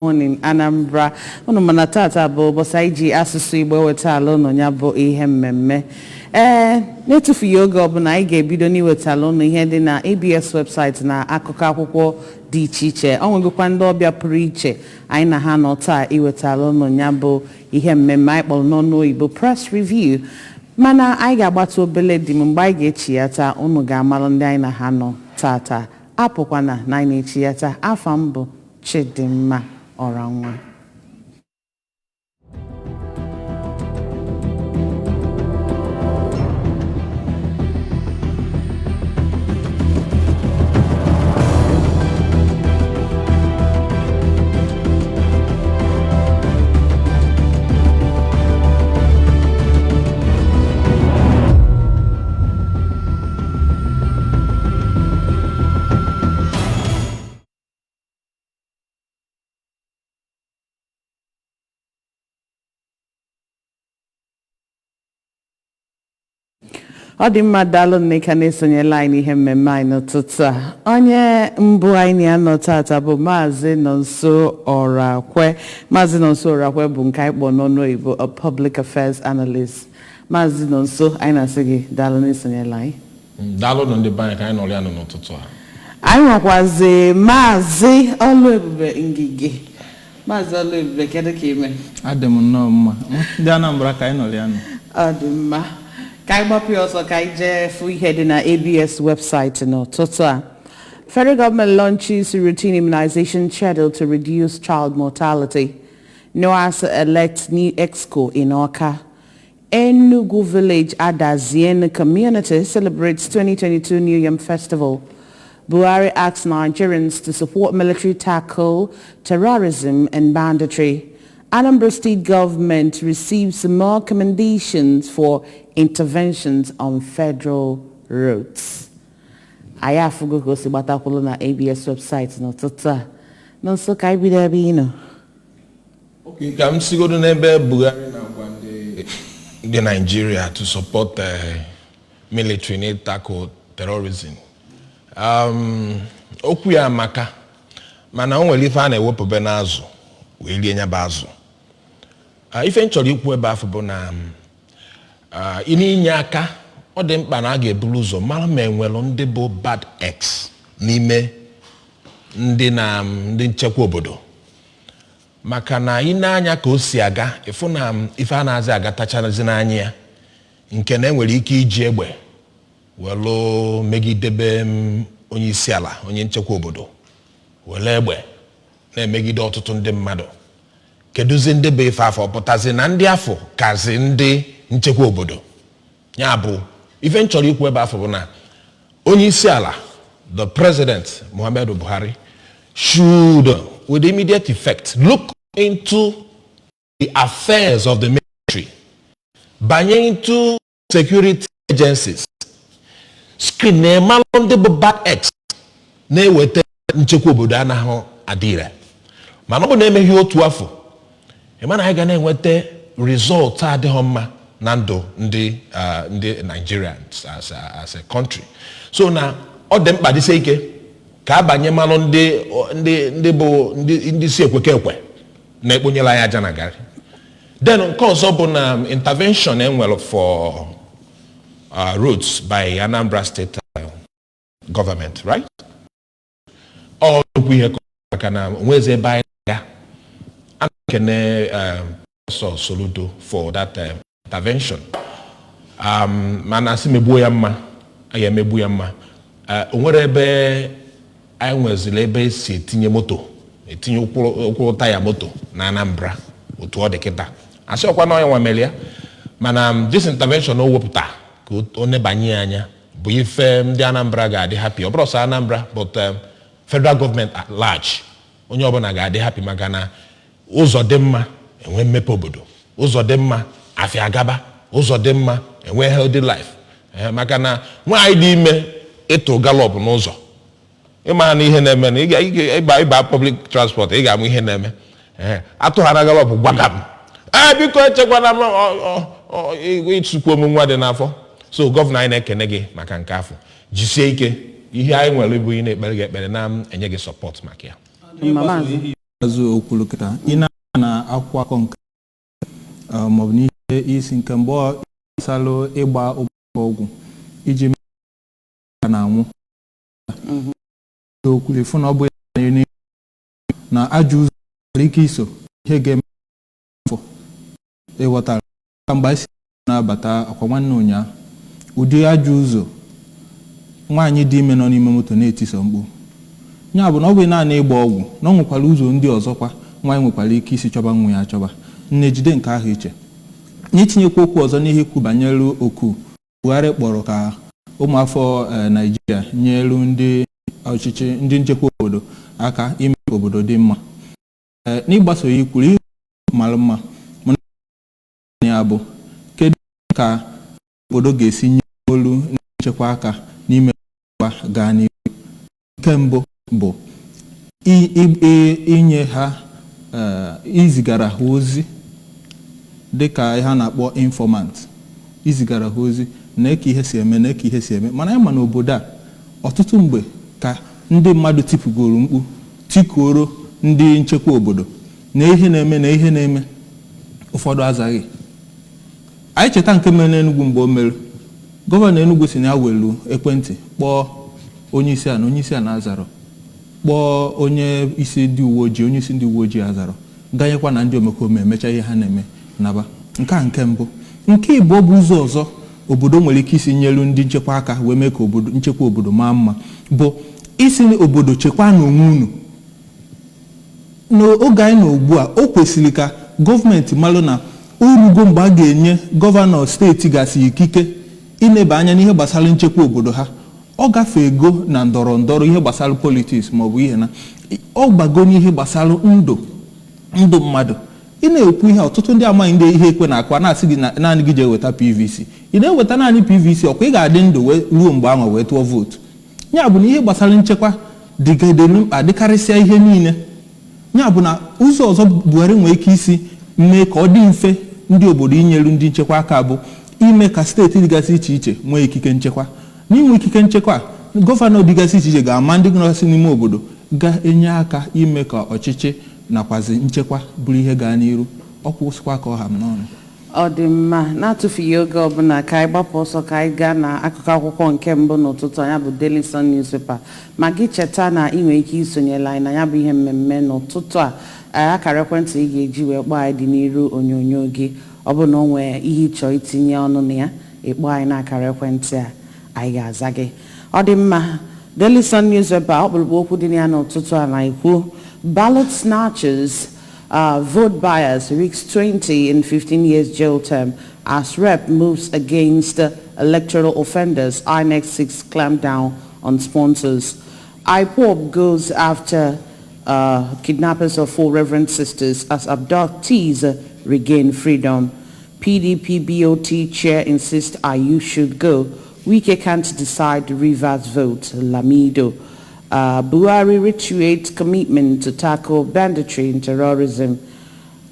morning Anambra unu mana tata bụ bosaiji asụsụ Igbo wetala unu nya bụ ihe mmemme n'etufughị oge ọbụla anyị ga-ebido n'iwetala unu ihe dị na ABS website na akụkọ akwụkwọ dị iche iche ọ nwegokwa ndị ọbịa pụrụ iche anyị na ha nọ taa iwetala unu nya bụ ihe mmemme anyị kpọrọ n'ọnụ oyibo press review mana anyị ga-agbata obele dị mgbe anyị ga-echi ya taa unu ga-amalụ ndị anyị na ha nọ tata apụkwana na anyị na-echi ya taa afa m bụ Chidimma Oranwa. Ọ dị mma daalụ Nneka na-esonyela anyị n'ihe mmemme anyị n'ụtụtụ a. Onye mbụ anyị na-anọ tata bụ Maazị Nonso Orakwe. Maazị Nonso Orakwe bụ nke anyị kpọrọ n'ọnụ oyibo a public affairs analyst. Maazị Nonso, anyị na-asị gị daalụ na-esonyela anyị. Daalụ nọ ndị banyere ka anyị nọrọ ya nọ n'ụtụtụ a. Anyị nwekwazi Maazị Oluebube Ngige. Maazị Oluebube, kedu ka ime? Adị m nnọọ mma. Ndị Anambra ka anyị nọrọ ya nọ. Ọ dị mma. na ABS website n'ụtụtụ Federal government launches routine immunization schedule to reduce child mortality. NOAS elects new EXCO in Awka. Enugu Village Adazien community celebrates 2022 New Yam Festival. Buhari asks Nigerians to support military tackle terrorism and banditry. Anambra State government receives more commendations for interventions on federal roads. Aya fugo ko si batakwulu na ABS website n'ụtụtụ a. Nonso ka ibido ebe ị nọ. Okay, ka m sigodo n'ebe Buhari na-agwa ndị Nigeria to support the military need tackle terrorism. Okwu ya amaka mana o nwere ife a na-ewepụbe n'azụ wee lie nya bụ azụ. Ife nchọrọ ikwu ebe afọ bụ na inye aka ọ dị mkpa na a ga-eburu ụzọ mara ma enwere ndị bụ bad eggs n'ime ndị nchekwa obodo maka na ị na-anya ka o si aga ịfụ na ife a na-azị agatachazi n'anya ya nke na enwere ike iji egbe welu megidebe onye isi ala onye nchekwa obodo wele egbe na-emegide ọtụtụ ndị mmadụ keduzi ndị be ife afọ pụtazi na ndị afọ kazi ndị nchekwa obodo ya bụ ife nchọrọ ikwu ebe afọ bụ na onye isi ala the president Muhammadu Buhari should with immediate effect look into the affairs of the military banye into security agencies screen na-emalụ ndị bụ bad eggs na-eweta nchekwa obodo anaghị adịre mana ọ bụ na-emeghị otu afọ ịmana anyị ga na-enweta result adịghị mma na ndụ ndị Nigerians as a country so na ọ dị mkpa dịsị ike ka abanye mmanụ ndị si ekwe na-ekponyela ya aja na garị then nke ọzọ bụ na intervention enwere for roads by Anambra State government, right? Ọ nnukwu ihe maka na onwezi ebe anyị ga kene Soludo for that intervention. Mana si megbuo ya mma anyị emegbu ya mma onwere ebe anyị nwezile ebe esi etinye ụkwụ taya moto na Anambra otu ọ dị kịta asị ọkwa na onye nwameli ya mana this intervention o wepụta ka ọ nebanye anya bụ ife ndị Anambra ga-adị happy ọ bụrụ sọ Anambra but federal government at large onye ọbụla ga-adị happy maka na ụzọ dị mma enwe mmepe obodo ụzọ dị mma afịa agaba ụzọ dị mma enwe healthy life maka na nwaanyị dị ime ịtụ galop n'ụzọ ịma na ihe na-eme na ịba public transport ị ga-amụ ihe na-eme atụghara galop gbagam biko echekwana m ịtụkwu omume dị n'afọ so gọvanọ anyị na-ekene gị maka nke afọ jisie ike ihe anyị nwere bụ ị na-ekpere gị ekpere na enye gị support maka ya. azụ okwulu kịta ị na akwụkwọ akọ nke maọbụ n'ihe isi nke mgbe ịsalụ ịgba ọgwụ iji mee na anwụ okwulu ifu na ọ bụ ya na ajọ ụzọ nwere ike iso ihe ga-eme afọ ịghọtara ka mgbe isi na-abata akwa nwanne ụnyaahụ ụdị ajọ ụzọ nwaanyị dị ime nọ n'ime moto na-etiso mkpu ya bụ na ọ bụ naanị ịgba ọgwụ na ọ nwekwara ụzọ ndị ọzọkwa nwaanyị nwekwara ike isi chọba nwa ya achọba nne jide nke ahụ iche n'itinyekwa okwu ọzọ n'ihe ikwu banyere oku Buhari kpọrọ ka ụmụafọ Naijiria nyelu ndị ọchịchị ndị nchekwa obodo aka ime obodo dị mma n'ịgbaso ya ikwuru ihe mara mma ya bụ kedu ka obodo ga-esi nye olu nchekwa aka n'ime gaa n'ihu. Nke mbụ bụ inye ha izigara ha ozi dịka ihe a na-akpọ informant, izigara ha ozi na eke ihe si eme na eke ihe si eme. Mana ya ma n'obodo a ọtụtụ mgbe ka ndị mmadụ tipugoro mkpu tikuoro ndị nchekwa obodo na ihe na-eme na ihe na-eme ụfọdụ azaghị. Anyị cheta nke mere n'Enugu mgbe o mere gọvanọ Enugu si na ya welu ekwentị kpọọ onye isi a azarọ, kpọọ onye isi ndị uwe ojii, onye isi ndị uwe ojii azarọ, ganyekwa na ndị omekome emecha ihe ha na-eme naba. Nke mbụ. Nke ịbụọ bụ ụzọ ọzọ obodo nwere ike isi nyelu ndị nchekwa aka wee mee ka nchekwa obodo maa mma bụ isi obodo chekwaa n'onwe unu. N'oge anyị nọ ugbu a o kwesịrị ka gọọmenti malụ na orugo mgbe a ga-enye gọvanọ steeti gasị ikike ineba anya n'ihe gbasara nchekwa obodo ha. Ọ gafee ego na ndọrọ ndọrọ ihe gbasara politiks maọbụ ihe na ọ gbago n'ihe gbasara ndụ mmadụ. Ị na-ekwu ihe ọtụtụ ndị amaghị ndị ihe ekwe na-akwa na-asị gị naanị gị jee weta PVC. Ị na-eweta naanị PVC ọkwa ị ga-adị ndụ ruo mgbe ahụ wee tụọ vootu. Ya bụ na ihe gbasara nchekwa dịgadelu mkpa dịkarịsịa ihe niile. Ya bụ na ụzọ ọzọ Buhari nwere ike isi mee ka ọ dị mfe ndị obodo inyelu ndị nchekwa aka bụ ime ka steeti dịgasị iche iche nwee ikike nchekwa. N'inwe ikike nchekwa gọvanọ dịgasị iche iche ga-ama ndị nọgasị n'ime obodo ga-enye aka ime ka ọchịchị nakwazi nchekwa bụrụ ihe gaa n'iru. Ọ kwụsịkwa ka ọ ha m n'ọnụ. Ọ dị mma na-atụfughị oge ọbụla ka anyị gbapụ ọsọ ka anyị gaa na akụkọ akwụkwọ nke mbụ n'ụtụtụ anya bụ Daily Sun newspaper. Ma gị cheta na ị nwere ike isonyela anyị na ya bụ ihe mmemme n'ụtụtụ a. Akara ekwentị ị ga-eji wee kpọọ anyị dị n'iru onyonyo gị. Ọ bụ na o nwee ihe ịchọ itinye ọnụ na ya ịkpọ anyị na akara ekwentị a anyị ga-aza gị. Ọ dị mma Daily Sun newspaper ọkpụrụkpụ okwu dị na ya n'ụtụtụ a na-ekwu ballot snatchers, vote buyers risks 20 and 15 years jail term as Rep moves against electoral offenders. INEC seeks clampdown on sponsors. IPOB goes after kidnappers of 4 Reverend Sisters as abductees regain freedom. PDP BOT chair insists Ayu should go. Wike can't decide Rivers vote. Lamido. Buhari reiterates commitment to tackle banditry and terrorism.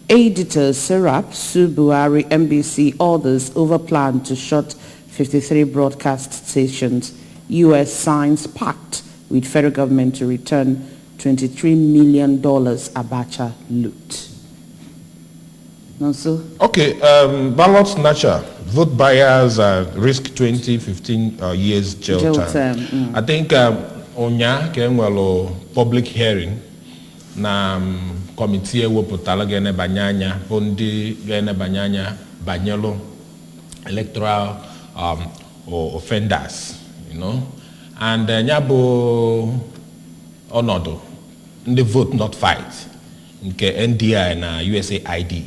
Editor Serap sue Buhari, MBC, others over plan to shut 53 broadcast stations. U.S. signs pact with federal government to return $23 million Abacha loot. Nonso? Okay, ballot snatcher, vote buyers risk 15 years jail term. I think onya ka enwelo public hearing na committee ewepụtala ga-enebanye anya bụ ndị ga-enebanye anya banyelu electoral offenders, you know, and ya bụ ọnọdụ ndị vote not fight nke NDI na USAID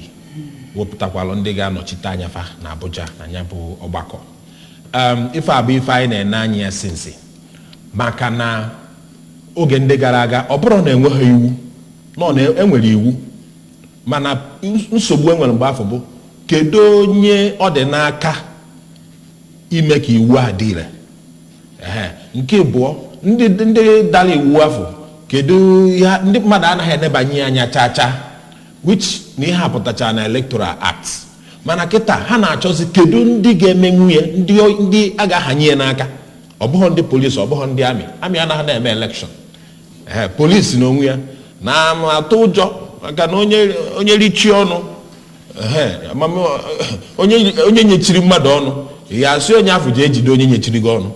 wepụtakwala ndị ga-anọchite anya fa na Abuja na ya bụ ọgbakọ. Ife abụ ife anyị na-ene anya ya sinsi maka na oge ndị gara aga ọ bụrụ na enweghị iwu nọ na enwere iwu mana nsogbu enwere mgbe afọ bụ kedu onye ọ dị n'aka ime ka iwu a dịre. Nke abụọ ndị dara iwu afọ kedu ya ndị mmadụ anaghị enebanye anya chacha which na ihe apụtacha na Electoral Act mana kịta ha na-achọzi kedu ndị ga-eme nwunye ndị a ga-ahanye ya n'aka. Ọ bụghị ndị polisi, ọ bụghị ndị amị anaghị na-eme election. Polisi n'onwe ya na m atụ ụjọ maka na onye richi ọnụ onye nyechiri mmadụ ọnụ ya asị onye afọ ji ejide onye nyechiri gị ọnụ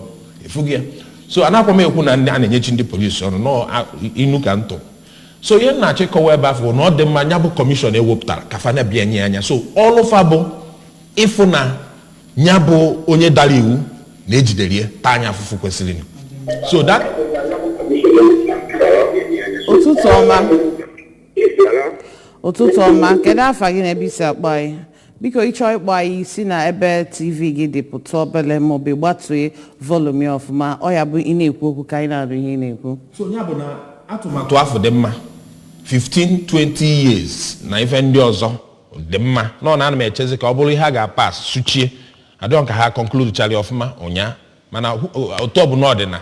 efughị ya. So anakwa m ekwu na ndị a na-enyechi ndị polisi ọnụ nọ inu ka ntụ. So ihe na-achịkọwa ebe afọ na ọ dị mma nya bụ kọmishọn ewepụtara ka fa na-abịa nye anya. So ọlụfa bụ ịfụ na nya bụ onye dara iwu na-ejidere ya taa anya afụfụ kwesịrị. So that ụtụtụ ọma kedu afa gị na ebe isi akpọ anyị? Biko ịchọ ịkpọ anyị si na ebe TV gị dị pụta obele maọbụ gbatue volume ọfụma ọ ya bụ ị na-ekwu okwu ka anyị na-arụ ihe ị na-ekwu. So ya bụ na atụmatụ afọ dị mma 15-20 years na ife ndị ọzọ dị mma nọ na ana m echezi ka ọ bụrụ ihe a ga-apas suchie adịghị ka ha conclude chali ọfụma ụnyaa mana otu ọbụla ọ dị na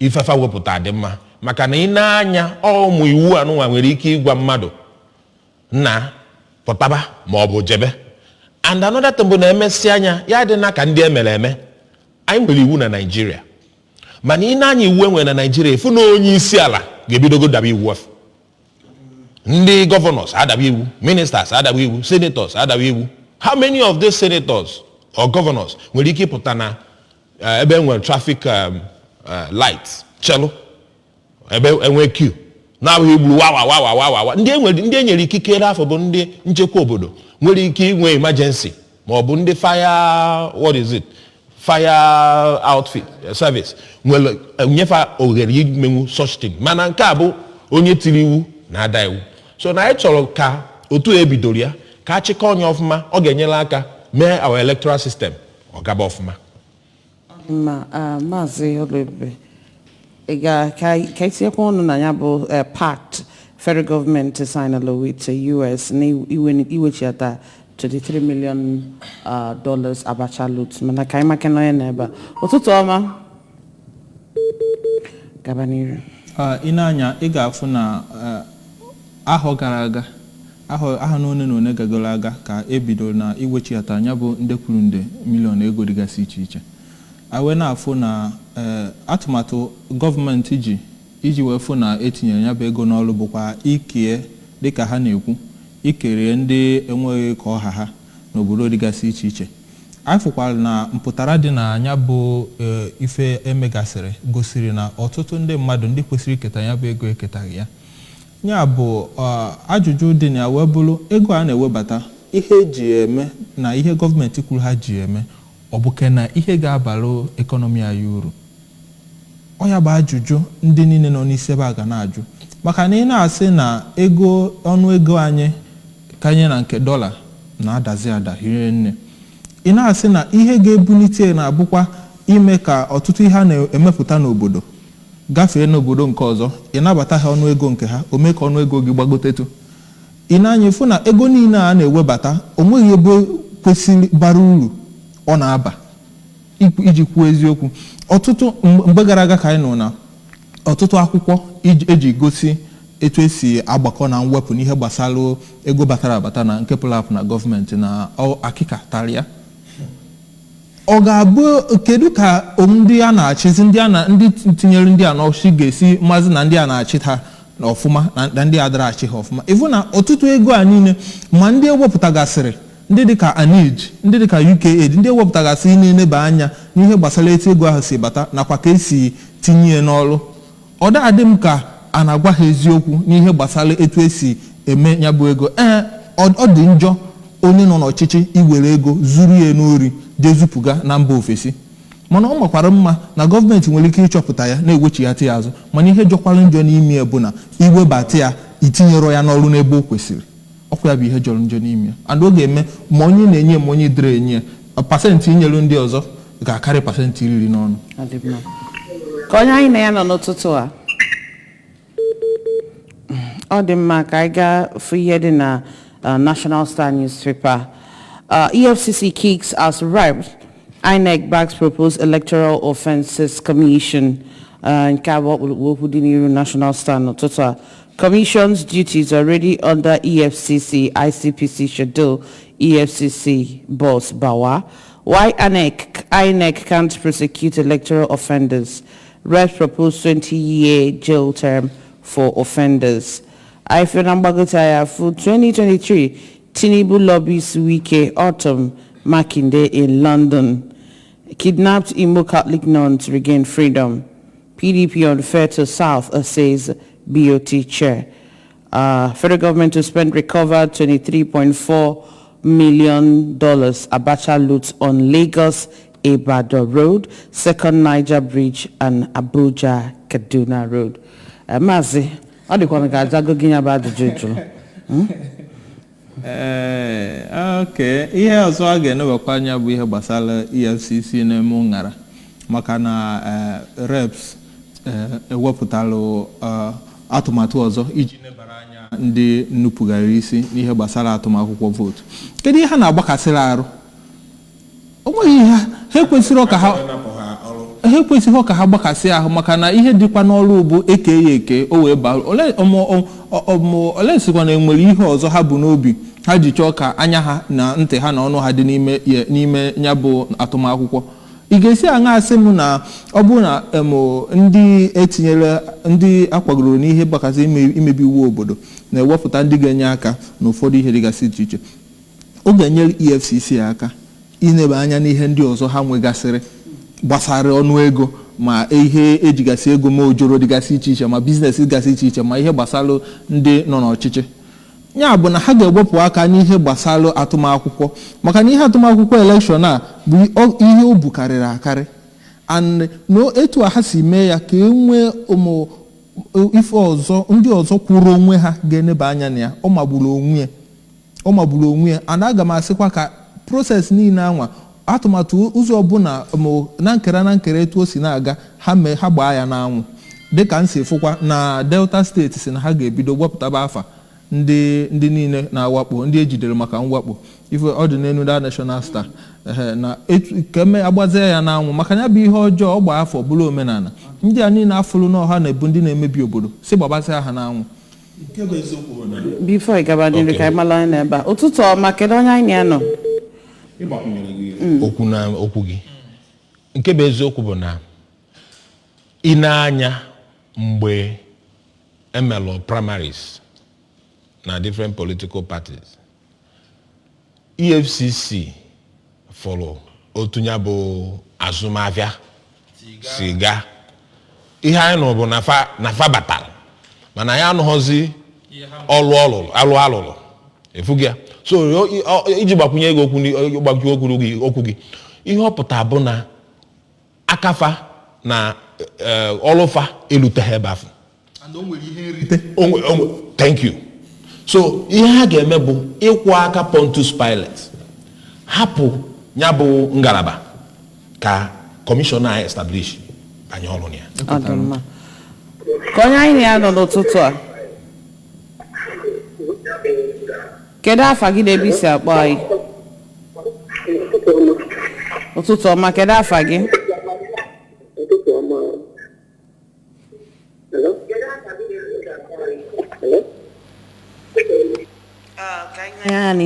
ifefa wepụta dị mma maka na ị na-anya ụmụ iwu anụnwa nwere ike ịgwa mmadụ na pụtaba ma ọ bụ jebe. And another thing bụ na emesi anya ya dị na ka ndị emere eme anyị nwere iwu na Naịjirịa mana ị na-anya iwu enwere na Naịjirịa efu na onye isi ala ga-ebidogo daba iwu afọ. Ndị gọvanọs adaba iwu, ministers adaba iwu, senators adaba iwu. How many of these senators or governors nwere ike ịpụta na ebe enwere traffic lights chelu ebe enwe queue na-abụghị igburu wawa ndị enyere ikikere afọ bụ ndị nchekwa obodo nwere ike inwe emergency ma ọ bụ ndị fire outfit service nwere nyefe oghere imenwu such thing mana nke a bụ onye tiri iwu na-ada iwu. So na anyị chọrọ ka otu ebidoro ya ka achịkọ onye ọfụma ọ ga-enyere aka mee our electoral system ọ gaba ọfụma. Maazị Oluebube ka itinyekwa ọnụ na ya bụ pact federal government signed with US na iwechiata $23 million Abacha loot mana ka anyị maka na onye n'ebe ụtụtụ ọma gaba n'iru. Ị na-anya ị ga-afụ na ahọ gara aga ahọ na one gagoro aga ka ebidoro na iwechiata anya bụ nde kwuru nde miliọn ego dịgasị iche iche. Awe na-afụ na atụmatụ gọọmenti iji wee fụ na etinyere ya bụ ego n'ọrụ bụkwa ike dịka ha na-ekwu ikere ndị enweghị ka ọha ha n'obodo dịgasị iche iche. Afụkwara na mpụtara dị na anya bụ ife emegasịrị gosiri na ọtụtụ ndị mmadụ ndị kwesịrị iketa ya bụ ego eketaghị ya. Ya bụ ajụjụ dị na wee bụrụ ego a na-ewebata ihe eji eme na ihe gọọmenti kwuru ha ji eme ọ bụ ke na ihe ga-abalụ ekọnọmi anyị uru. Ọ ya bụ ajụjụ ndị niile nọ n'isi ebe a ga na-ajụ maka na ị na-asị na ọnụ ego anyị kanye na nke dọla na-adazi ada hie nne. Ị na-asị na ihe ga-ebulite na-abụkwa ime ka ọtụtụ ihe a na-emepụta n'obodo gafee n'obodo nke ọzọ ị nabata ha ọnụ ego nke ha o mee ka ọnụ ego gị gbagotetu. Ị na-anya ịfụ na ego niile a na-ewebata o nweghị ebe kwesịrị bara uru ọ na-aba. Iji kwuo eziokwu ọtụtụ mgbe gara aga ka anyị nọ na ọtụtụ akwụkwọ eji gosi etu esi agbakọ na mwepụ n'ihe gbasara ego batara abata na nke pụrụ apụ na gọọmenti na akịka tarịa. Ọ ga-abụ kedu ka ndị a na-achịzi ndị tinyere ndị a n'ọchị ga-esi mazi na ndị a na-achị ha ọfụma na ndị adara achị ha ọfụma. Ịfụ na ọtụtụ ego a niile ma ndị ewepụtagasịrị ndị dịka ANIJ ndị dịka UKAID ndị ewepụtagasị na-eneba anya n'ihe gbasara etu ego ahụ si bata nakwa ka esi tinye n'ọrụ. Ọ da-adị m ka a na-agwa ha eziokwu n'ihe gbasara etu esi eme ya bụ ego. Ọ dị njọ onye nọ n'ọchịchị iwere ego zuru ya n'ori jezupụga na mba ofesi mana ọ makwara mma na gọọmenti nwere ike ịchọpụta ya na-ewechighata ya azụ mana ihe jọkwara njọ n'ime ya bụ na iwebata ya itinyere ya n'ọrụ n'ebe o kwesịrị. Ọkwa ya bụ ihe jọrọ njọ n'ime ya and ọ ga-eme ma onye na-enye ma onye dịrị enye pasentị inyere ndị ọzọ ga-akarị pasentị 10 n'ọnụ. Ka onye anyị na ya nọ n'ụtụtụ a ọ dị mma ka anyị gaa fụ ihe dị na National Star newspaper. EFCC kicks as ripe. INEC backs proposed electoral offences commission. Nke abụọ dị n'iru National Star n'ụtụtụ a. Commission's duties already under EFCC ICPC schedule. EFCC boss Bawa. Why INEC can't prosecute electoral offenders? Reps propose 20-year jail term for offenders. Ifeona Mbagotaya for 2023 Tinubu lobbies Wike Autumn Makinde in London. Kidnapped Imo Catholic nuns regain freedom. PDP unfair to South, says BOT chair. Federal government to spend recovered $23.4 million Abacha loot on Lagos Ibadan Road, Second Niger Bridge, and Abuja Kaduna Road. Mazi, how do you want to go about the judge? Okay, ihe ọzọ a ga-enebakwa anya bụ ihe gbasara EFCC na-eme ngara maka na reps ewepụtalụ atụmatụ ọzọ iji nebara anya ndị nnupụgara isi n'ihe gbasara atụmakwụkwọ vootu. Kedu ihe ha na-agbakasịrị arụ? Onweghị ihe ha ekwesịrị ka ha gbakasị ahụ maka na ihe dịkwa n'ọrụ bụ eke ya eke o wee baa ole sikwa na enwere ihe ọzọ ha bụ n'obi ha ji chọọ ka anya ha na ntị ha na ọnụ ha dị n'ime ya bụ atụmakwụkwọ. Ị ga-esi aṅa asị m na ọ bụ na ndị etinyere ndị akwagoro n'ihe gbakasị imebi iwu obodo na-ewepụta ndị ga-enye aka n'ụfọdụ ihe dịgasị iche iche. Ọ ga-enyere EFCC aka inebe anya n'ihe ndị ọzọ ha nwegasịrị gbasara ọnụ ego ma ihe ejigasị ego ma ojoro dịgasị iche iche ma biznes dịgasị iche iche ma ihe gbasara ndị nọ n'ọchịchị. Ya bụ na ha ga-ewepụ aka n'ihe gbasara atụmakwụkwọ maka na ihe atụmakwụkwọ elekshọn a bụ ihe o bukarịrị akarị and no etu ha si mee ya ka e nwee ife ọzọ ndị ọzọ kwụrụ onwe ha ga-eneba anya na ya ọ magburu onwe ya ana aga m asịkwa ka proses niile anwa atụmatụ ụzọ ọbụla na nkere etu o si na-aga ha gbaa ya n'anwụ dịka nsi fụkwa na Delta steeti si na ha ga-ebido wepụtaba afa ndị niile na-awakpo ndị ejidere maka mwakpo ife ọdịnelu da National Star na keme agbazie ya n'anwụ maka ya bụ ihe ọjọọ ọgba afọ bụrụ omenala ndị a niile afụrụ n'ọha na-ebu ndị na-emebi obodo si gbabasịa ha n'anwụ. Before I go back to Kamala Neba, ụtụtụ ọma kedu onye anyị nọ? Okwu gị nke bụ eziokwu bụ na ị na-anya mgbe emelụ primaries na different political parties EFCC fọrọ otu ya bụ azụmahịa siga ihe anyị nọ bụ na fa batara mana ya anụghọzi alụlụ efugi ya so iji gbakwunye ego okwu gị ihe ọ pụta bụ na akafa na ọlụfa eluteghị ebe afọ thank you. So ihe ha ga-eme bụ ịkwụ aka Pontius Pilate hapụ ya bụ ngalaba ka kọmishọna anyị establish anyị ọrụ ya. Ka onye anyị na-anọ n'ụtụtụ a kedu afa gị na-ebe isi akpọ anyị? Ụtụtụ ọma, kedu afa gị?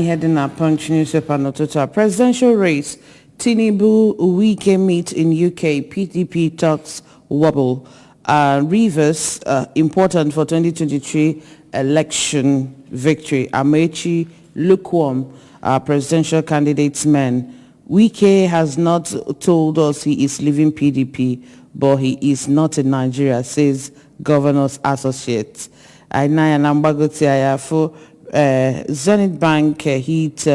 Heading a Punch newspaper notuta presidential race. Tinubu Wike meet in UK. PDP talks wobble. Rivers important for 2023 election victory. Amechi lukewarm. Presidential candidates men. Wike has not told us he is leaving PDP, but he is not in Nigeria, says Governor's Associates. Ainaya Nambagotiaya for Zenith Bank hit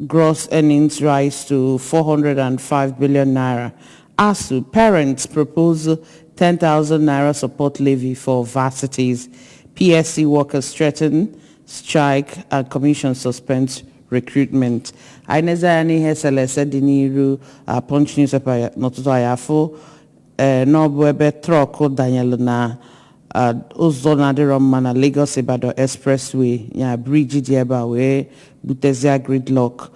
gross earnings rise to 405 billion naira. ASU parents propose 10,000 naira support levy for varsities. PSC workers threaten strike and commission suspends recruitment. Ainezayani Heselese Diniru Punch newspaper notuto ayafo no bwebe troko Daniel na Ozona de Romana Lagos Ibadan Expressway ya bridge dieba we Butezia gridlock.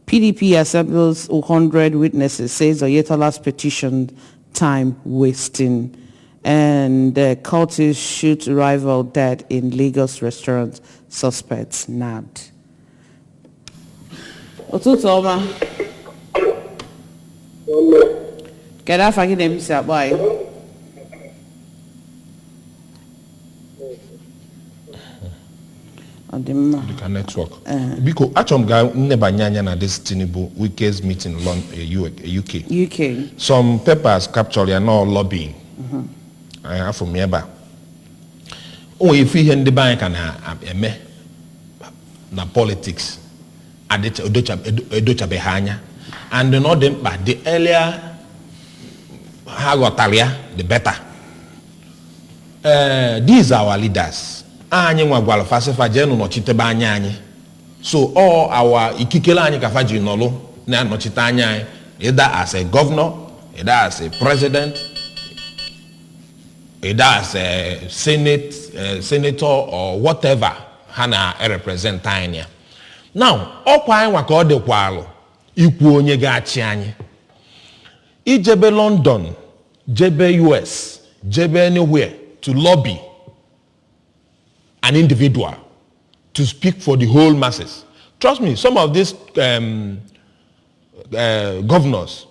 PDP assembles 100 witnesses, says Oyetola's petition time wasting. And cultists shoot rival dead in Lagos restaurant, suspects nabbed. Ụtụtụ ọma. Kedu afa gị na-eme isi akpọ anyị? Dịka network. Biko, achọrọ m ga nnebanye anya na this Tinubu Wike's meeting in UK. Some papers capture ya no lobbying. Afọ m ebe a. O ife ihe ndị be anyị ka na-eme na politics edochabeghị anya. And no dị mkpa, the earlier ha ghọtara ya, the better. These are our leaders. Anyị nwa gwara fasifa jenu nọchitebe anya anyị. So all our ikikele anyị ka fa ji nọlụ na nọchite anya anyị, either as a governor, either as a president, either as a senator or whatever ha na represent anyị. Now, ọkwa anyị nwa ka ọ dịkwa alụ ikwu onye ga-achị anyị. Ijebe London, jebe US, jebe anywhere to lobby an individual to speak for the whole masses. Trust me, some of these governors,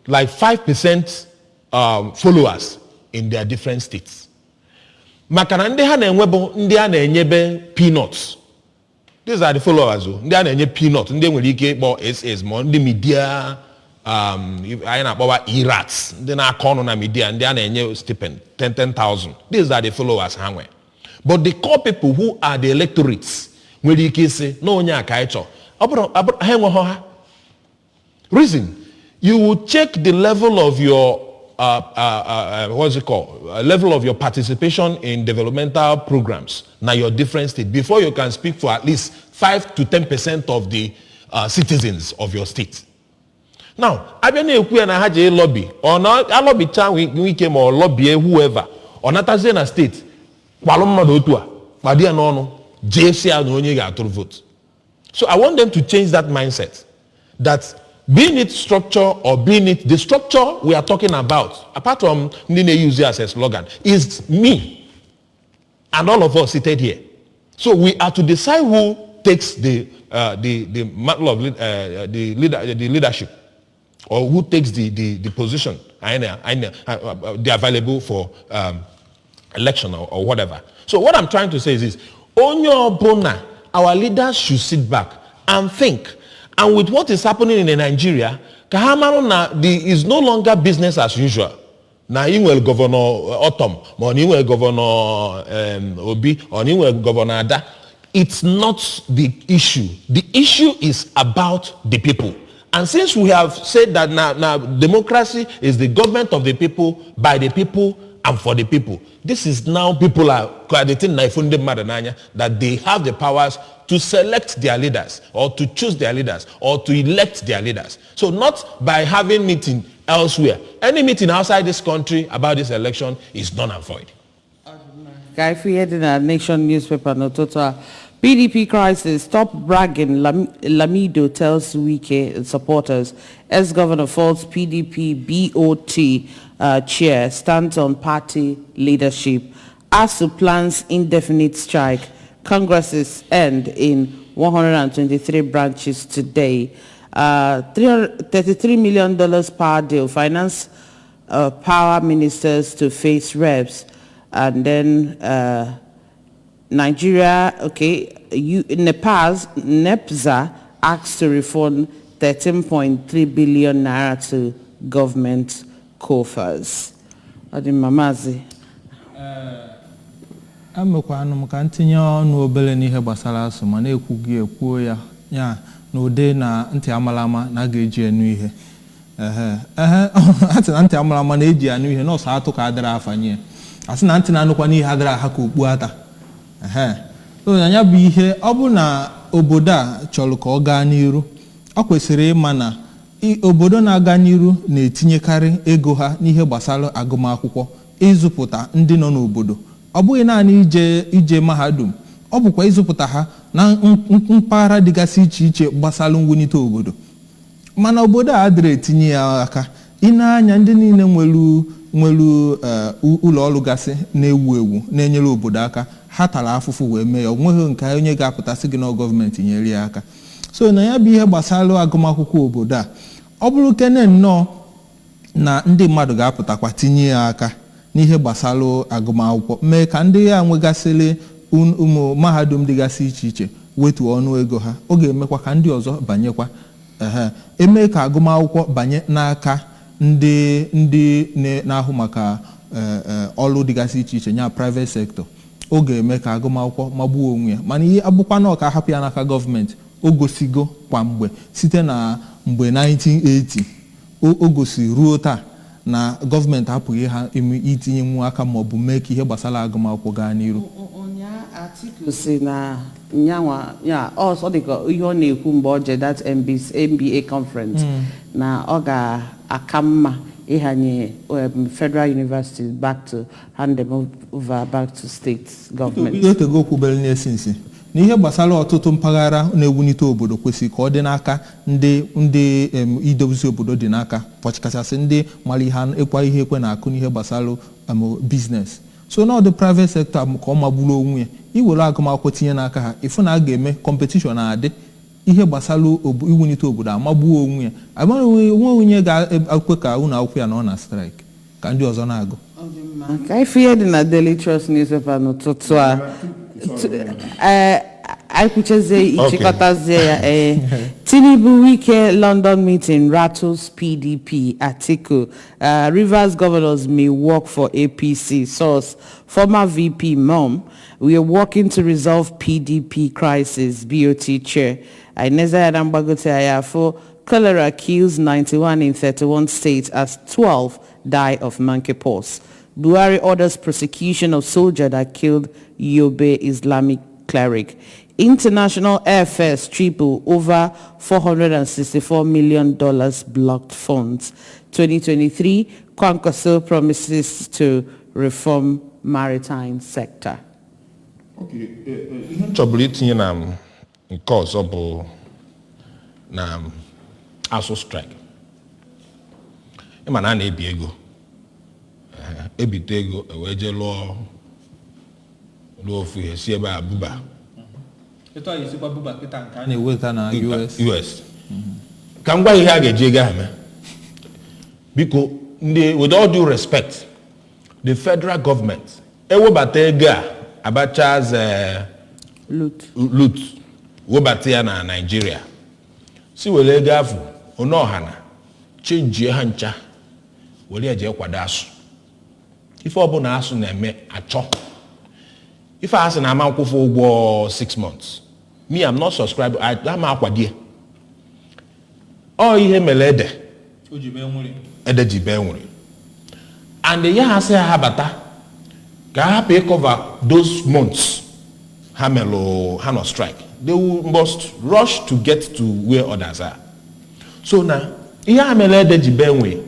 like 5% followers in their different states. Makana ndị ha na-enwebo ndị a na-enyebe peanuts. These are the followers. Ndị a na-enye peanuts, ndị nwere ike ịkpọ SS ma ndị media anyị na-akpọwa irats, ndị na-akọ ọnụ na media, ndị a na-enye stipend 10,000. These are the followers ha nwe. But the core people who are the electorates nwere ike isi na onye aka anyị chọ. Ha enweghị ha. Reason, you will check the level of your what's it called? Level of your participation in developmental programs na your different state before you can speak for at least 5 to 10% of the citizens of your state. Now, abịa na-ekwu ya na ha je lobby, or na alọbicha nwike ma lobby whoever, ọ natazie na state, kwalụ mmadụ otu a, kpadi ya n'ọnụ, jee si ya na onye ga-atụrụ vote. So I want them to change that mindset, that being it structure or being it, the structure we are talking about, apart from ndị na-use it as a slogan, is me and all of us seated here. So we are to decide who takes the mantle of the leadership, or who takes the position they are available for election or whatever. So what I'm trying to say is this: onye ọbụla, our leaders should sit back and think. And with what is happening in Nigeria, is no longer business as usual. Now, you will Governor Otom, or you will Governor Obi, or you will Governor Ada. It's not the issue. The issue is about the people. And since we have said that now democracy is the government of the people, by the people, and for the people, this is now people are crediting that they have the powers to select their leaders, or to choose their leaders, or to elect their leaders. So not by having meeting elsewhere. Any meeting outside this country about this election is null and void. Guy Fiat in a Nation newspaper, no total PDP crisis. Stop bragging. Lamido tells Wike supporters. Ex-governor falls PDP BOT chair, stands on party leadership. ASU plans indefinite strike. Congresses end in 123 branches today. $33 million power deal. Finance power ministers to face reps. And then Nigeria, NEPSA asks to refund 13.3 billion naira to government coffers. Adi Mamazi. Amekwanụ m ka ntinye ọnụ obere n'ihe gbasara asụ ma na-ekwughị ekwuo ya na ụdị na ntị amalama na ga-eji enu ihe. Atị na ntị amalama na-eji enu ihe n'ọsọ atụ ka adịrị afanye. Asị na ntị na-anụkwa n'ihe adịrị aha ka okpu ata. Anya bụ ihe ọ bụ na obodo a chọrọ ka ọ gaa n'iru, ọ kwesịrị ịma na obodo na-aga n'iru na-etinyekarị ego ha n'ihe gbasara agụmakwụkwọ, ịzụpụta ndị nọ n'obodo. Ọ bụghị naanị ije mahadum, ọ bụkwa ịzụpụta ha na mpaghara dịgasị iche iche gbasara mwunite obodo. Mana obodo a adịrị etinye ya aka. Ịna-anya ndị niile nwelu ụlọ ọrụ gasị na-ewu ewu na-enyere obodo aka, ha tara afụfụ wee mee ya. Onweghị nke onye ga-apụtasị gị na gọọmenti nyere ya aka. So na ya bụ ihe gbasara agụmakwụkwọ obodo a, ọ bụrụ kene nnọọ na ndị mmadụ ga-apụtakwa tinye ya aka n'ihe gbasara agụmakwụkwọ, mee ka ndị ya nwegasịrị ụmụ mahadum dịgasị iche iche wetuo ọnụ ego ha, ọ ga-emekwa ka ndị ọzọ banyekwa eme ka agụmakwụkwọ banye n'aka ndị na-ahụ maka ọrụ dịgasị iche iche nya private sector. Ọ ga-eme ka agụmakwụkwọ magbuo onwe ya, mana ihe abụkwa na ọka hapụ ya n'aka gọọmenti. O gosigo kwa mgbe site na mgbe 1980 o gosi ruo taa na gọọmenti apụghị ha itinye nwu aka ma ọ bụ mee ka ihe gbasara agụmakwụkwọ gaa n'iru. Atiku si na nyanwa ọ dịka ihe ọ na-ekwu mgbe ọ je that MBA conference na ọ ga-aka mma ịhanye federal universities back to hand them over back to state government. Otego okwubere n'esi nsi na ihe gbasara ọtụtụ mpaghara na-ewunite obodo kwesịrị ka ọ dị n'aka ndị idozi obodo dị n'aka, kachasị ndị mara ịkwa ihe ekwe na-akụ n'ihe gbasara biznes. So na ọdị private sector ka ọ magburu onwe ya, iwere agụmakwụkwọ tinye n'aka ha, ịfụ na a ga-eme competition na-adị ihe gbasara iwunite obodo amagbuo onwe ya. Amaghị onwe onye ga-ekwe ka ụlọ akwụkwọ ya nọ na strike ka ndị ọzọ na-agụ. Ka ife ihe dị na Daily Trust newspaper n'ụtụtụ a anyị kwuchezie ichịkọtazie ya. Tinubu Wike London meeting rattles PDP. Atiku. Rivers governors may work for APC. Source, former VP Mom. We are working to resolve PDP crisis. BOT chair. Ineza Adambagote Ayafo. Cholera kills 91 in 31 states as 12 die of monkeypox. Buhari orders prosecution of soldier that killed Yobe Islamic cleric. International airfares triple, over $464 million blocked funds. 2023, Kwankwaso promises to reform maritime sector. Okay, ihe nchọbụrụ itinye na nke ọzọ bụ na ASUU strike. Ịma na a na-ebi ego. Ebite ego wee je lụọ ofu ihe si ebe a buba. Eto ayi sikwa buba kịta nke a na-eweta na US. Ka ngwa ihe a ga-eji ego ahụ. Biko with all due respect, the federal government ewebata ego a Abacha's loot webata ya na Nigeria. Si were ego afọ ono ọhana chenjie ha ncha were eje kwado ASUU. Ife ọbụla ASUU na-eme achọ. Ife asị na ama nkwụfụ ụgwọ 6 months. Me, I'm not subscribed. I'm akwadie. Ọ ihe mere ede. Ede ji be nwere. And the ya asị ha bata ka ha pay cover those months. Ha melo ha no strike. They must rush to get to where others are. So now, ihe ha mere ede ji be nwere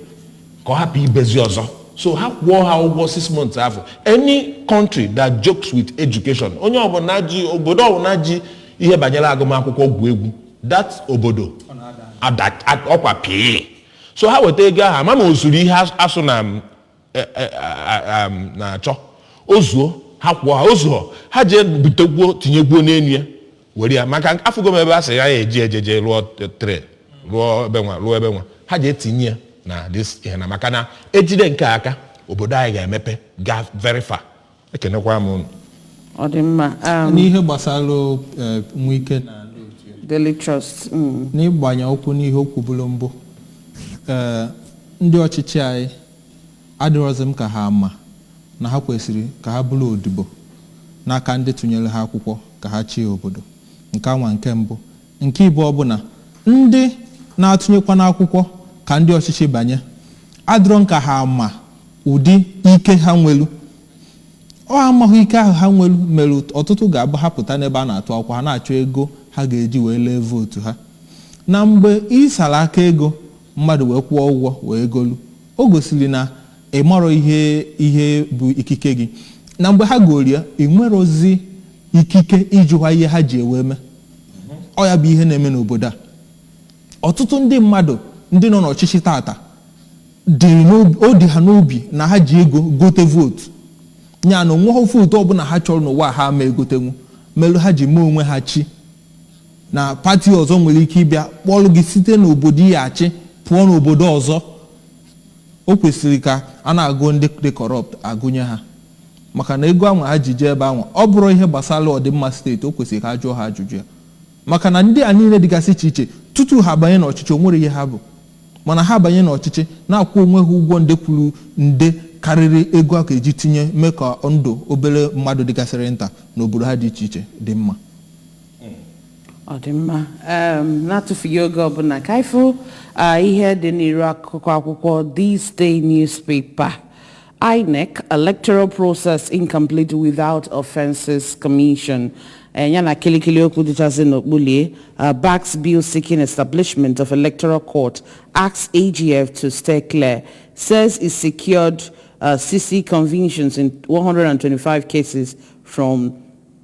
ka ha pay ibezi ọzọ. So how war 6 months after any country that jokes with education, onye ọbụla ji obodo ọbụla ji ihe banyere agụmakwụkwọ ọgwụ egwu, that obodo ọkwa pee. So ha weta ego ahụ ama na ozuru ihe asụ na achọ ozuo ha kwụọ ha ozuo ha jee butegwuo tinyegwuo n'enu ya were ya maka afụgo m ebe a sị ya eji ejeje lụọ tre lụọ ebe nwa ha jee tinye ya na this ihe na maka na ejide nke aka obodo anyị ga-emepe ga very far. Ekenekwa m ọ dị mma n'ihe gbasara Wike na Daily Trust n'ịgbanye okwu n'ihe okwu bụrụ mbụ ndị ọchịchị anyị adịrọzi m ka ha ama na ha kwesịrị ka ha bụrụ odibo n'aka ndị tụnyere ha akwụkwọ ka ha chie obodo. Nke anwa nke mbụ. Nke ịbụọ bụ na ndị na-atụnyekwa n'akwụkwọ ka ndị ọchịchị banye adịrọ nka ha ama ụdị ike ha nwelu. Ọ amaghị ike ahụ ha nwelu mere ọtụtụ ga-agbahapụta n'ebe a na-atụ akwụkwọ ha na-achọ ego ha ga-eji wee lee vootu ha. Na mgbe ịsara aka ego mmadụ wee kwụọ ụgwọ wee golu, o gosiri na ị marọ ihe bụ ikike gị. Na mgbe ha gorie ị nwerozi ikike ịjụwa ihe ha ji ewe mee. Ọ ya bụ ihe na-eme n'obodo a. Ọtụtụ ndị mmadụ ndị nọ n'ọchịchị tata o dị ha n'obi na ha ji ego gote vootu nya na onwe ha vootu ọbụla ha chọrọ n'ụwa ha ma egotenwu merụ ha ji mee onwe ha chi na pati ọzọ nwere ike ịbịa kpọrọ gị site n'obodo ya achị pụọ n'obodo ọzọ. O kwesịrị ka a na-agụ ndị dị corrupt agụnye ha maka na ego ahụ ha ji jee ebe ahụ ọ bụrụ ihe gbasara ọdịmma steeti o kwesịrị ka a jụọ ha ajụjụ ya maka na ndị a niile dịgasị iche iche tutu ha banye n'ọchịchị o nwere ihe ha bụ mana ha banye n'ọchịchị na-akwụ onwe ha ụgwọ nde kwuru nde karịrị ego a ga-eji tinye mee ka ndụ obere mmadụ dịgasịrị nta n'obodo ha dị iche iche dị mma ọ dị mma na-atụfughị oge ọbụla ka ifụ ihe dị n'iru akụkọ akwụkwọ This Day newspaper. INEC electoral process incomplete without offences commission. Yana kilikili okwu dịchasị n'okpulie backs bill seeking establishment of electoral court, asks AGF to stay clear, says it secured CC convictions in 125 cases from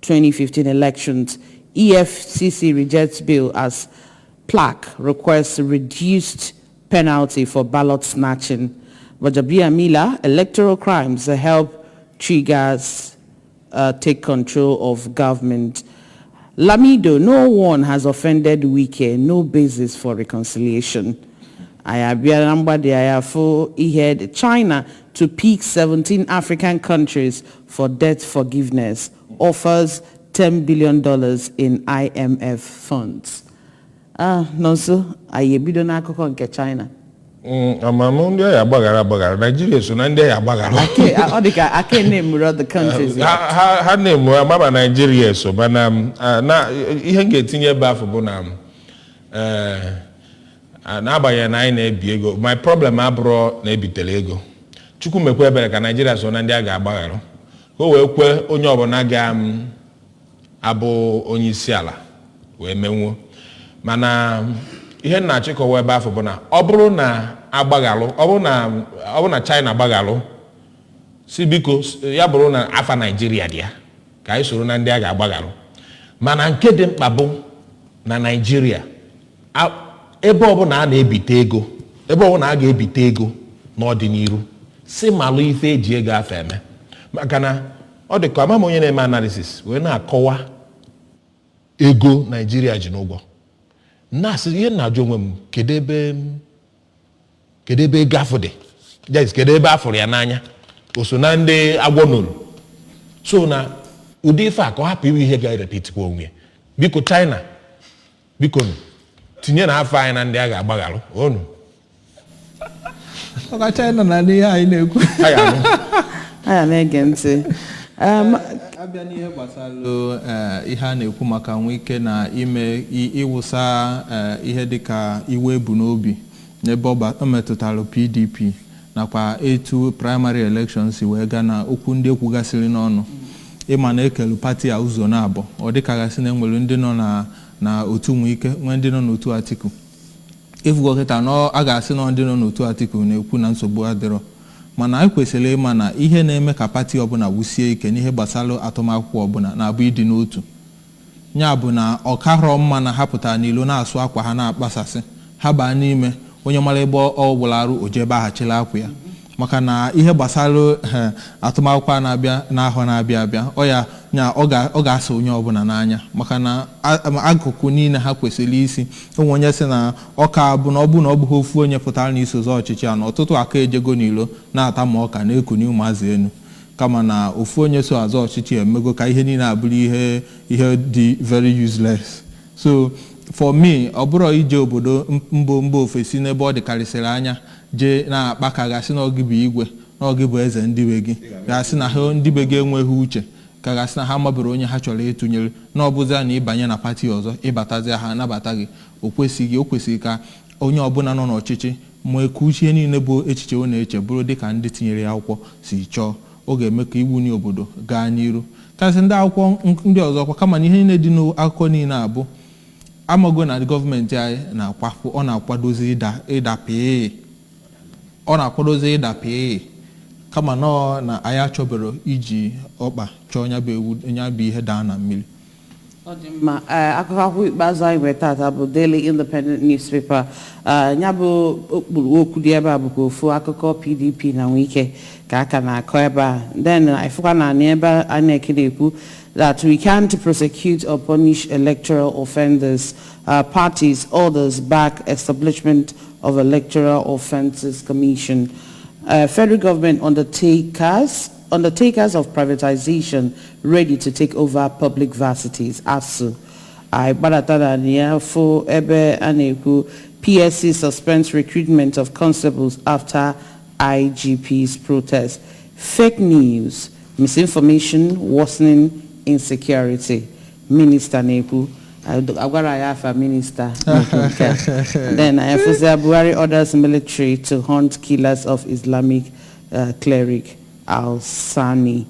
2015 elections. EFCC rejects bill as plaque requests reduced penalty for ballot snatching. Vajabria Mila, electoral crimes help triggers take control of government. Lamido, no one has offended Wike, no basis for reconciliation. China to pick 17 African countries for debt forgiveness, offers $10 billion in IMF funds. Nonso, ayebido na akụkọ nke China. Amamo ndị ya gbagara Nigeria so na ndị ya gbagara. Ọ dị ka aka name the countries. Ha name amaba Nigeria so mana na ihe m ga-etinye ebe afọ bụ na na-abanye na anyị na-ebi ego. My problem abụrụ na ebitere ego. Chukwu mekwe ebere ka Nigeria so na ndị a ga-agbagara. O wee kwe onye ọbụla ga-abụ onye isi ala wee menwuo. Mana ihe na-achịkọwa ebe afọ bụ na ọ bụrụ na agbaghalụ ọ bụrụ na China agbaghalụ si biko ya bụrụ na afa Nigeria dị ya ka anyị soro na ndị a ga-agbaghalụ mana nke dị mkpa bụ na Nigeria ebe ọbụla a na-ebite ego ebe ọbụla a ga-ebite ego n'ọdịnihu si malụ ife eji ego afọ eme maka na ọ dị ka ama m onye na-eme analysis wee na-akọwa ego Nigeria ji n'ụgwọ na-asị ihe na-ajụ onwe m kedu ebe ego afọ dị kedu ebe afọrọ ya n'anya o so na ndị agwọ n'olu so na ụdị ife a ka ọ hapụ iwe ihe ga-erepetikwa onwe biko China biko tinye na afọ anyị na ndị a ga-agbaghalụ onu ọka China na ndị ihe anyị na-ekwu anya na-ege ntị abịa n'ihe gbasara ihe a na-ekwu maka Wike na ime ịwụsa ihe dịka iwe ebu n'obi n'ebe ọ metụtara PDP nakwa etu primary elections wee gaa na okwu ndị ekwugasịrị n'ọnụ ịma na ekelu pati a ụzọ na-abụ ọ dịkagasị na enwere ndị nọ na otu Wike nwee ndị nọ n'otu Atiku ifugokịta na a ga-asị na ndị nọ n'otu Atiku na-ekwu na nsogbu adịrọ mana anyị kwesịrị ịma na ihe na-eme ka pati ọbụla wusie ike n'ihe gbasara atụmakwụkwọ ọbụla na-abụ ịdị n'otu nya bụ na ọkarọ mma na ha pụtara n'ilo na-asụ akwa ha na-akpasasị ha baa n'ime onye mara ebe ọ gwụla arụ o jebe aghachila akwa ya maka na ihe gbasara atụmakwụkwọ na-abịa n'ahọ na-abịa abịa ọ ga-asa onye ọbụla n'anya maka na akụkụ niile ha kwesịrị isi onwe onye sị na ọka bụ na ọ bụ na ọ bụghị ofu onye pụtara na isozi ọchịchị a na ọtụtụ aka ejego n'ilo na-ata ma ọka na-ekuni ụmụazị enu kama na ofu onye so azụ ọchịchị emego ka ihe niile abụrụ ihe dị very useless. So for me ọ bụrụ ije obodo mba ofesi n'ebe ọ dịkarịsịrị anya jee na-akpa ka gasị na ọgị bụ igwe na ọgị bụ eze ndị be gị gasị na ha ndị be gị enweghị uche ka gasị na ha mabere onye ha chọrọ ịtụnyere na ọbụza na ịbanye na pati ọzọ ịbatazi ha anabata gị o kwesịghị ka onye ọbụla nọ n'ọchịchị ma ekuchie niile bụ echiche ọ na-eche bụrụ dịka ndị tinyere ya akwụkwọ si chọọ ọ ga-eme ka iwu ni obodo gaa n'iru kasị ndị akwụkwọ ndị ọzọ kwa kama na ihe niile dị n'akụkọ niile abụ amago na gọọmenti anyị ọ na-akwadozi ịda pee kama na anyị achọbero iji ọkpa chọọ nya bụ ihe daa na mmiri. Ọ dị mma akụkọ akwụkwọ ikpeazụ anyị nwere tata bụ Daily Independent newspaper ya bụ okpuru okwu dị ebe a bụkwa ofu akụkọ PDP na Wike ka aka na-akọ ebe a then ifụkwa na ebe a na-ekwu that we can't prosecute or punish electoral offenders. Parties, others back establishment of Electoral Offences Commission. Federal government undertakers undertakers of privatization ready to take over public varsities, ASU. I baratara niya for ebe aneku PSC suspends recruitment of constables after IGP's protest. Fake news, misinformation, worsening insecurity. Minister Nepu. I've got a minister. Then I have Buhari orders military to hunt killers of Islamic cleric Al-Sani.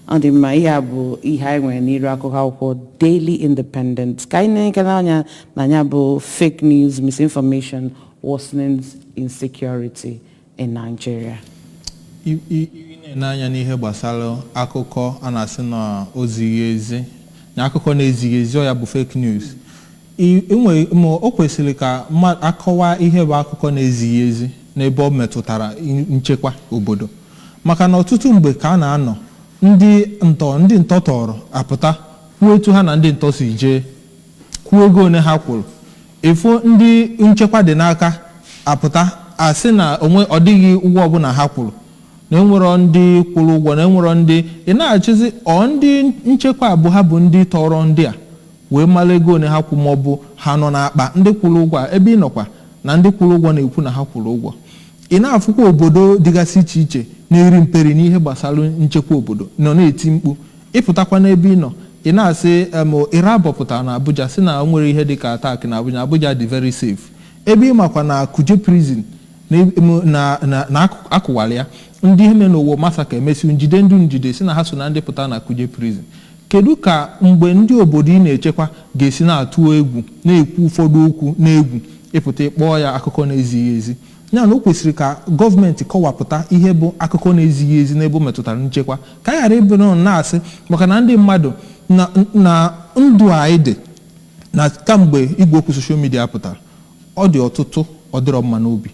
And in my yabu, Ihaiwe Niraku Hauko Daily Independent. Kaine Kananya Nanyabu fake news, misinformation, worsening insecurity in Nigeria. N'anya n'ihe gbasara akụkọ a na-asị na ozighị ezi na akụkọ na-ezighị ezi ọ ya bụ fake news. O kwesịrị ka akọwa ihe bụ akụkọ na-ezighị ezi n'ebe ọ metụtara nchekwa obodo, maka na ọtụtụ mgbe ka a na-anọ ndị ntọ tọrọ apụta kwuo etu ha na ndị ntọ si jee, kwuo ego one ha kwụrụ, efo ndị nchekwa dị n'aka apụta asị na ọ dịghị ụgwọ ọbụla ha kwụrụ, na enwero ndị kwụrụ ụgwọ, na enwero ndị ị na-achịzi ndị nchekwa bụ ha bụ ndị tọrọ ndị a wee mara ego one ha kwụ, maọbụ ha nọ n'akpa ndị kwụrụ ụgwọ ebe ị nọkwa na ndị kwụrụ ụgwọ na-ekwu na ha kwụrụ ụgwọ. Ị na-afụkwa obodo dịgasị iche iche na-eri mperi n'ihe gbasara nchekwa obodo nọ na-eti mkpu, ịpụtakwa n'ebe ị nọ ị na-asị Ira bọpụtara na Abuja si na nwere ihe dịka attack na Abuja. Abuja dị very safe, ebe ị makwa na Kuje prison na akụwara ya, ndị ihe n'ụwa masaka emesi njide si na ha so na ndị pụta na Kuje prison. Kedu ka mgbe ndị obodo ị na-echekwa ga-esi na-atụ egwu na-ekwu ụfọdụ okwu na-egwu ịpụta ịkpọọ ya akụkọ na-ezighị ezi? Ya na o kwesịrị ka gọọmenti kọwapụta ihe bụ akụkọ na-ezighị ezi n'ebe o metụtara nchekwa, ka a ghara ebe nọ na-asị maka na ndị mmadụ na ndụ anyị dị na kamgbe igwe okwu soshal midia pụtara, ọ dị ọtụtụ ọ dịrọ mma n'obi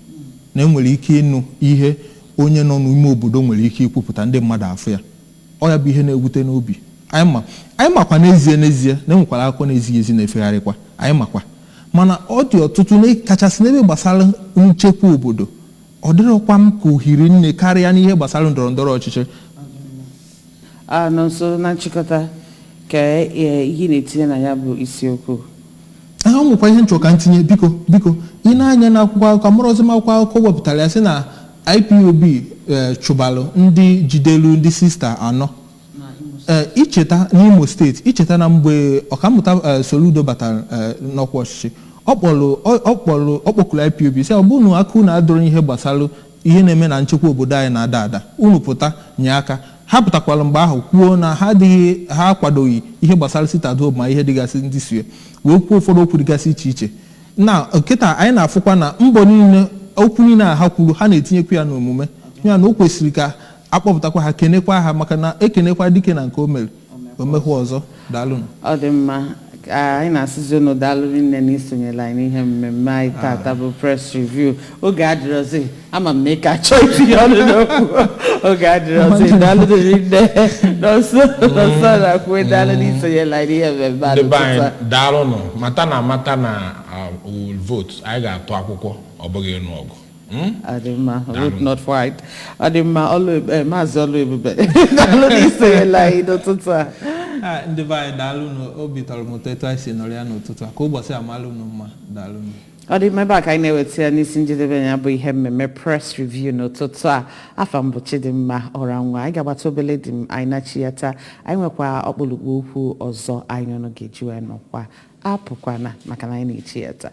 na enwere ike ịnụ ihe onye nọ n'ime obodo nwere ike ikwupụta ndị mmadụ afọ ya. Ọ ya bụ ihe na-ewute n'obi. Anyị makwa n'ezie na enwekwara akụkọ na-ezighị ezi na-efegharịkwa, anyị makwa, mana ọ dị ọtụtụ kachasị n'ebe gbasara nchekwa obodo, ọ dịrọkwa m ka ohiri nne karịa n'ihe gbasara ndọrọ ndọrọ ọchịchị. Nso na nchịkọta ka ihe na-etinye na ya bụ isiokwu. Ọ nwekwa ihe nchọ ka ntinye, biko ị na-anya n'akwụkwọ akụkọ mụrụzi m akwụkwọ akụkọ wepụtara ya sị na IPOB chụbalụ ndị jidelu ndị sista anọ icheta n'Imo steeti. Icheta na mgbe ọkammụta Soludo batara n'ọkwa ọchịchị, ọ kpọkụrụ IPOB sị ọ bụrụ na aka unu adọrọ ihe gbasara ihe na-eme na nchekwa obodo anyị na-ada ada, unu pụta nye aka. Ha pụtakwara mgbe ahụ kwuo na ha akwadoghị ihe gbasara sitado ma ihe dịgasị ndị sie, wee kwuo ụfọdụ okwu dịgasị iche iche. Na nkịta anyị na-afụkwa na mbọ niile, okwu niile a ha kwuru ha na-etinyekwu ya n'omume, ya na o kwesịrị ka akpọpụtakwa ha, kenekwa ha, maka na ekenekwa dike na nke o mere omekwa ọzọ. Daalụ. Ọ dị mma, anyị na-asịzi unu daalụ nne na isonyela anyị n'ihe mmemme anyị tata bụ press review. Oge adịrọzi, ama m na ị ka chọọ itinye ọnụ n'okwu. Oge adịrọzi, daalụ nne nọsọ na kwue, daalụ na isonyela anyị n'ihe mmemme anyị tata. Daalụ nọ, mata na we will vote. Anyị ga-atụ akwụkwọ, ọ bụghị ịnụ ọgụ. Adima, vote not white. Adima, Maazị Oluebube. Daalụ na isonyela anyị n'ụtụtụ a. Ndị be anyị daalụ nụ, obi tọrọ m ụtọ etu anyị si nọrọ ya n'ụtụtụ a, ka ụbọchị amalụ nụ mma. Daalụ nụ. Ọ dị mma ka anyị na-eweta ya n'isi njedebe ya bụ ihe mmemme press review n'ụtụtụ a. Afa m bụ Chidimma Ọranwa. Anyị ga-agbata obele dị m anyị na-chi ya taa. Anyị nwekwa ọkpụlụkpụ okwu ọzọ anyị ọnụ ga-eji wee nọkwa apụkwana maka na anyị na-echi ya taa.